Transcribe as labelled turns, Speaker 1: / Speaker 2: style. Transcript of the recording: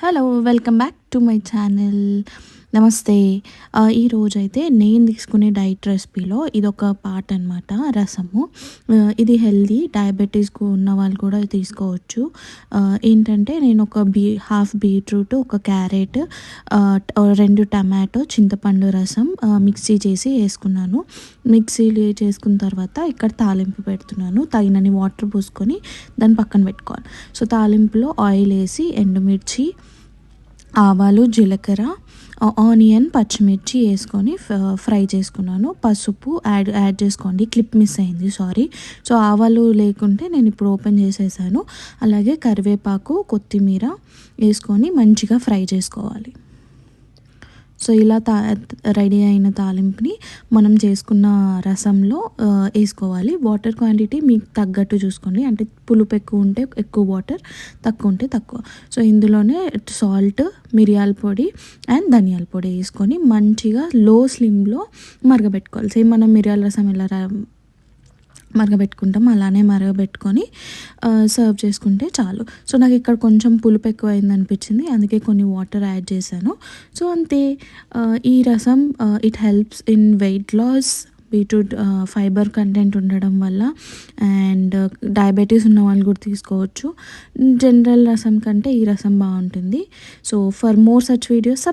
Speaker 1: Hello welcome back to my channel. నమస్తే. ఈరోజైతే నేను తీసుకునే డైట్ రెసిపీలో ఇదొక పార్ట్ అనమాట, రసము. ఇది హెల్దీ, డయాబెటీస్కు ఉన్న వాళ్ళు కూడా తీసుకోవచ్చు. ఏంటంటే నేను ఒక హాఫ్ బీట్రూట్, ఒక క్యారెట్, 2 టమాటో, చింతపండు రసం మిక్సీ చేసి వేసుకున్నాను. మిక్సీ చేసుకున్న తర్వాత ఇక్కడ తాలింపు పెడుతున్నాను. తగినన్ని వాటర్ పోసుకొని దాన్ని పక్కన పెట్టుకోవాలి. సో తాలింపులో ఆయిల్ వేసి ఎండుమిర్చి, ఆవాలు, జీలకర్ర, ఆనియన్, పచ్చిమిర్చి వేసుకొని ఫ్రై చేసుకున్నాను. పసుపు యాడ్ చేసుకోండి. క్లిప్ మిస్ అయింది, సారీ. సో ఆవాలు లేకుంటే నేను ఇప్పుడు ఓపెన్ చేసేసాను. అలాగే కరివేపాకు, కొత్తిమీర వేసుకొని మంచిగా ఫ్రై చేసుకోవాలి. సో ఇలా రెడీ అయిన తాలింపుని మనం చేసుకున్న రసంలో వేసుకోవాలి. వాటర్ క్వాంటిటీ మీకు తగ్గట్టు చూసుకోండి. అంటే పులుపు ఎక్కువ ఉంటే ఎక్కువ వాటర్, తక్కువ ఉంటే తక్కువ. సో ఇందులోనే సాల్ట్, మిరియాల పొడి అండ్ ధనియాల పొడి వేసుకొని మంచిగా లో స్లిమ్లో మరగబెట్టుకోవాలి. సేమ్ మనం మిరియాల రసం ఎలా మరగబెట్టుకుంటాం అలానే మరగబెట్టుకొని సర్వ్ చేసుకుంటే చాలు. సో నాకు ఇక్కడ కొంచెం పులుపు ఎక్కువ అయింది అనిపించింది, అందుకే కొన్ని వాటర్ యాడ్ చేశాను. సో అంతే. ఈ రసం it helps in weight loss. Beetroot fibre content ఉండడం వల్ల, అండ్ డయాబెటీస్ ఉన్న వాళ్ళు కూడా తీసుకోవచ్చు. జనరల్ రసం కంటే ఈ రసం బాగుంటుంది. So for more such videos